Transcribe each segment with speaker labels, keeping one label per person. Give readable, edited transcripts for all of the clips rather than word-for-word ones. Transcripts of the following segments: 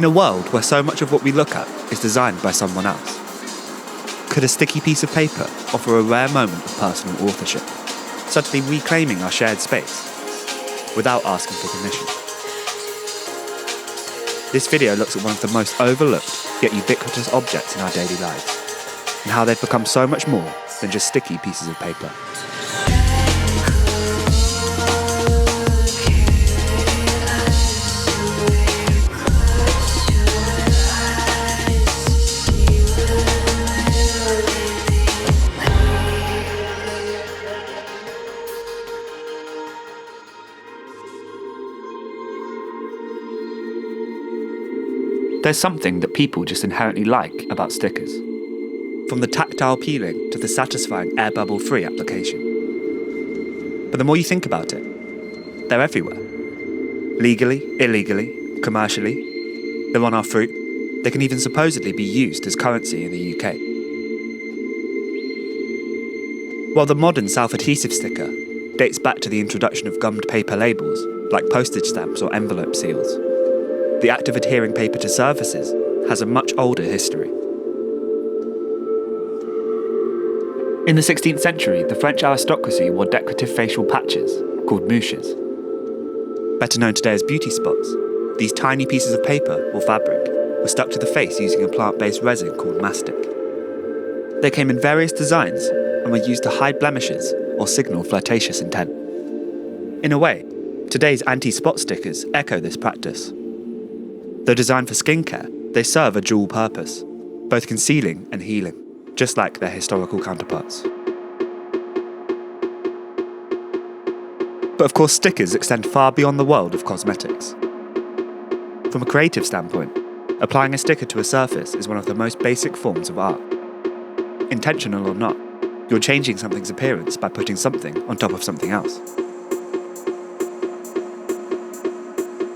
Speaker 1: In a world where so much of what we look at is designed by someone else, could a sticky piece of paper offer a rare moment of personal authorship, subtly reclaiming our shared space without asking for permission? This video looks at one of the most overlooked yet ubiquitous objects in our daily lives, and how they've become so much more than just sticky pieces of paper. There's something that people just inherently like about stickers. From the tactile peeling to the satisfying air bubble-free application. But the more you think about it, they're everywhere. Legally, illegally, commercially, they're on our fruit. They can even supposedly be used as currency in the UK. While the modern self-adhesive sticker dates back to the introduction of gummed paper labels, like postage stamps or envelope seals, the act of adhering paper to surfaces has a much older history. In the 16th century, the French aristocracy wore decorative facial patches, called mouches. Better known today as beauty spots, these tiny pieces of paper or fabric were stuck to the face using a plant-based resin called mastic. They came in various designs and were used to hide blemishes or signal flirtatious intent. In a way, today's anti-spot stickers echo this practice. Though designed for skincare, they serve a dual purpose, both concealing and healing, just like their historical counterparts. But of course, stickers extend far beyond the world of cosmetics. From a creative standpoint, applying a sticker to a surface is one of the most basic forms of art. Intentional or not, you're changing something's appearance by putting something on top of something else.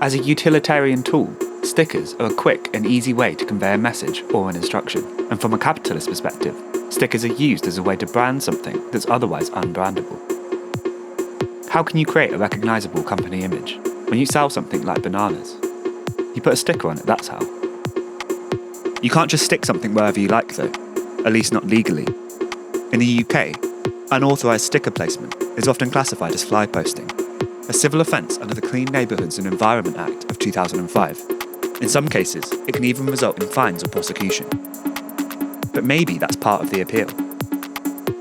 Speaker 1: As a utilitarian tool, stickers are a quick and easy way to convey a message or an instruction. And from a capitalist perspective, stickers are used as a way to brand something that's otherwise unbrandable. How can you create a recognisable company image when you sell something like bananas? You put a sticker on it, that's how. You can't just stick something wherever you like though, at least not legally. In the UK, unauthorised sticker placement is often classified as fly posting, a civil offence under the Clean Neighbourhoods and Environment Act of 2005. In some cases, it can even result in fines or prosecution. But maybe that's part of the appeal.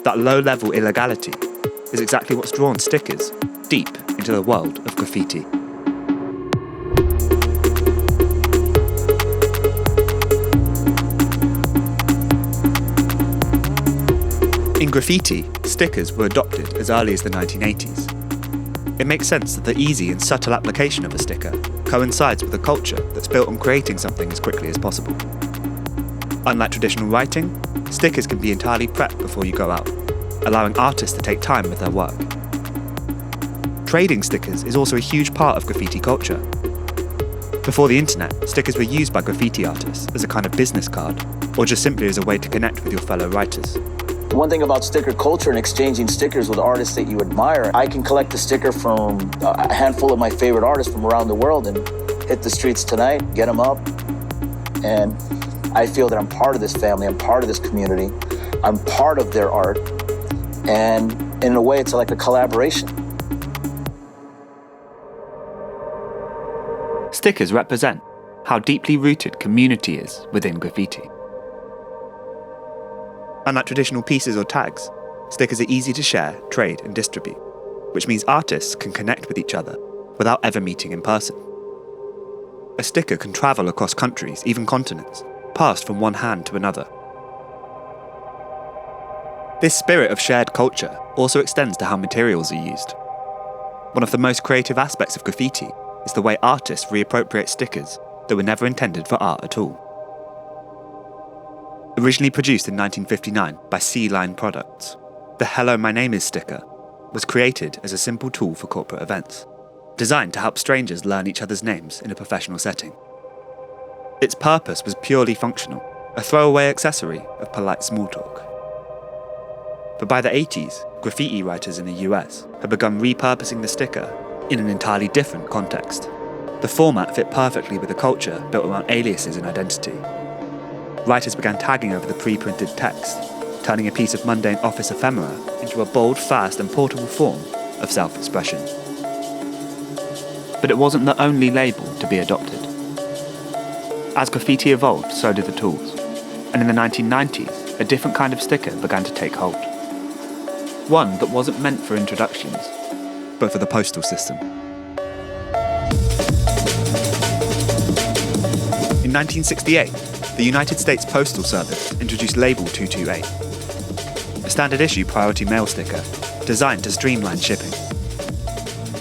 Speaker 1: That low-level illegality is exactly what's drawn stickers deep into the world of graffiti. In graffiti, stickers were adopted as early as the 1980s. It makes sense that the easy and subtle application of a sticker coincides with a culture that's built on creating something as quickly as possible. Unlike traditional writing, stickers can be entirely prepped before you go out, allowing artists to take time with their work. Trading stickers is also a huge part of graffiti culture. Before the internet, stickers were used by graffiti artists as a kind of business card, or just simply as a way to connect with your fellow writers.
Speaker 2: One thing about sticker culture and exchanging stickers with artists that you admire, I can collect a sticker from a handful of my favorite artists from around the world and hit the streets tonight, get them up, and I feel that I'm part of this family, I'm part of this community, I'm part of their art, and in a way it's like a collaboration.
Speaker 1: Stickers represent how deeply rooted community is within graffiti. Unlike traditional pieces or tags, stickers are easy to share, trade, and distribute, which means artists can connect with each other without ever meeting in person. A sticker can travel across countries, even continents, passed from one hand to another. This spirit of shared culture also extends to how materials are used. One of the most creative aspects of graffiti is the way artists reappropriate stickers that were never intended for art at all. Originally produced in 1959 by Sea Line Products, the Hello My Name Is sticker was created as a simple tool for corporate events, designed to help strangers learn each other's names in a professional setting. Its purpose was purely functional, a throwaway accessory of polite small talk. But by the 80s, graffiti writers in the US had begun repurposing the sticker in an entirely different context. The format fit perfectly with a culture built around aliases and identity. Writers began tagging over the pre-printed text, turning a piece of mundane office ephemera into a bold, fast and portable form of self-expression. But it wasn't the only label to be adopted. As graffiti evolved, so did the tools, and in the 1990s, a different kind of sticker began to take hold. One that wasn't meant for introductions, but for the postal system. In 1968, the United States Postal Service introduced Label 228, a standard issue priority mail sticker designed to streamline shipping.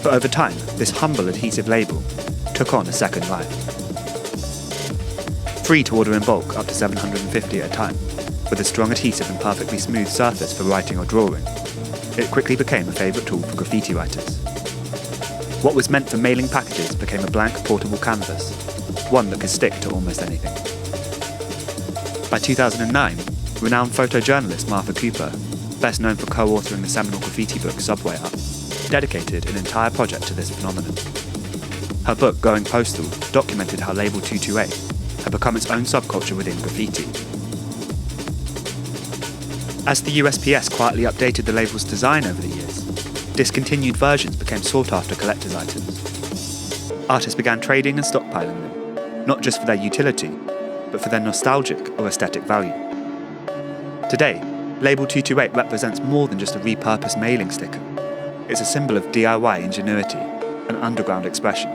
Speaker 1: But over time, this humble adhesive label took on a second life. Free to order in bulk up to 750 at a time, with a strong adhesive and perfectly smooth surface for writing or drawing, it quickly became a favourite tool for graffiti writers. What was meant for mailing packages became a blank portable canvas, one that could stick to almost anything. By 2009, renowned photojournalist Martha Cooper, best known for co-authoring the seminal graffiti book Subway Art, dedicated an entire project to this phenomenon. Her book, Going Postal, documented how Label 228 had become its own subculture within graffiti. As the USPS quietly updated the label's design over the years, discontinued versions became sought after collector's items. Artists began trading and stockpiling them, not just for their utility, but for their nostalgic or aesthetic value. Today, Label 228 represents more than just a repurposed mailing sticker. It's a symbol of DIY ingenuity and underground expression.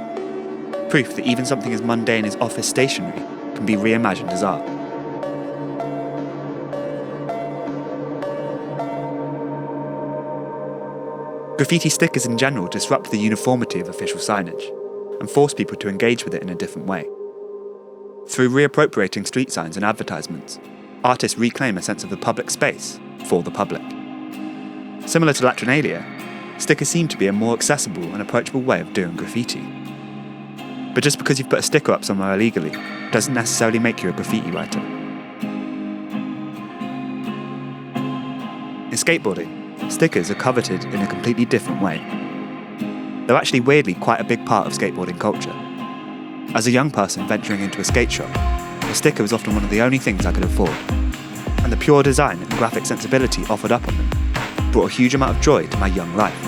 Speaker 1: Proof that even something as mundane as office stationery can be reimagined as art. Graffiti stickers in general disrupt the uniformity of official signage and force people to engage with it in a different way. Through reappropriating street signs and advertisements, artists reclaim a sense of the public space for the public. Similar to Latrinalia, stickers seem to be a more accessible and approachable way of doing graffiti. But just because you've put a sticker up somewhere illegally doesn't necessarily make you a graffiti writer. In skateboarding, stickers are coveted in a completely different way. They're actually weirdly quite a big part of skateboarding culture. As a young person venturing into a skate shop, a sticker was often one of the only things I could afford, and the pure design and graphic sensibility offered up on them brought a huge amount of joy to my young life.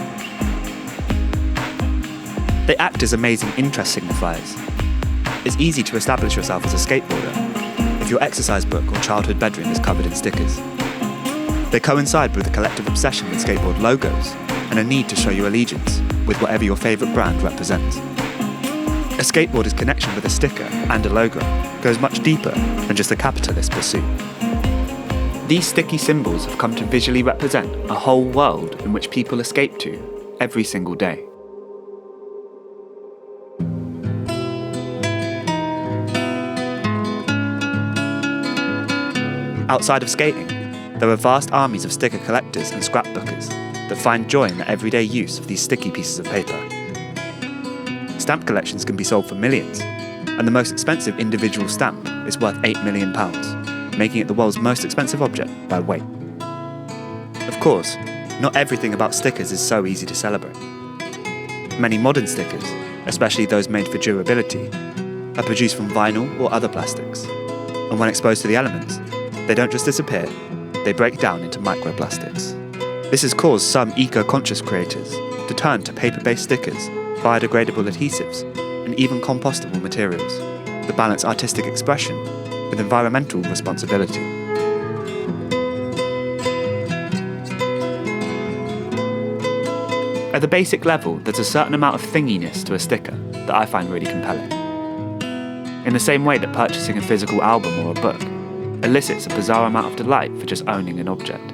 Speaker 1: They act as amazing interest signifiers. It's easy to establish yourself as a skateboarder if your exercise book or childhood bedroom is covered in stickers. They coincide with a collective obsession with skateboard logos and a need to show your allegiance with whatever your favourite brand represents. A skateboarder's connection with a sticker and a logo goes much deeper than just a capitalist pursuit. These sticky symbols have come to visually represent a whole world in which people escape to every single day. Outside of skating, there are vast armies of sticker collectors and scrapbookers that find joy in the everyday use of these sticky pieces of paper. Stamp collections can be sold for millions, and the most expensive individual stamp is worth £8 million, making it the world's most expensive object by weight. Of course, not everything about stickers is so easy to celebrate. Many modern stickers, especially those made for durability, are produced from vinyl or other plastics, and when exposed to the elements, they don't just disappear, they break down into microplastics. This has caused some eco-conscious creators to turn to paper-based stickers, biodegradable adhesives, and even compostable materials that balance artistic expression with environmental responsibility. At the basic level, there's a certain amount of thinginess to a sticker that I find really compelling. In the same way that purchasing a physical album or a book elicits a bizarre amount of delight for just owning an object.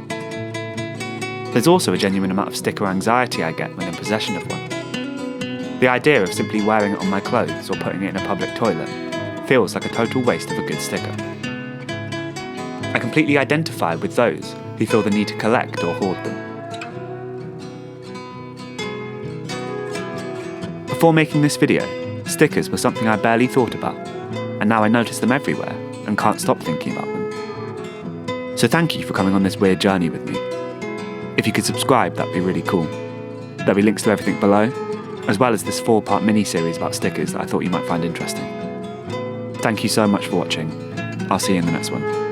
Speaker 1: There's also a genuine amount of sticker anxiety I get when in possession of one. The idea of simply wearing it on my clothes or putting it in a public toilet feels like a total waste of a good sticker. I completely identify with those who feel the need to collect or hoard them. Before making this video, stickers were something I barely thought about, and now I notice them everywhere and can't stop thinking about them. So thank you for coming on this weird journey with me. If you could subscribe, that'd be really cool. There'll be links to everything below, as well as this 4-part mini-series about stickers that I thought you might find interesting. Thank you so much for watching. I'll see you in the next one.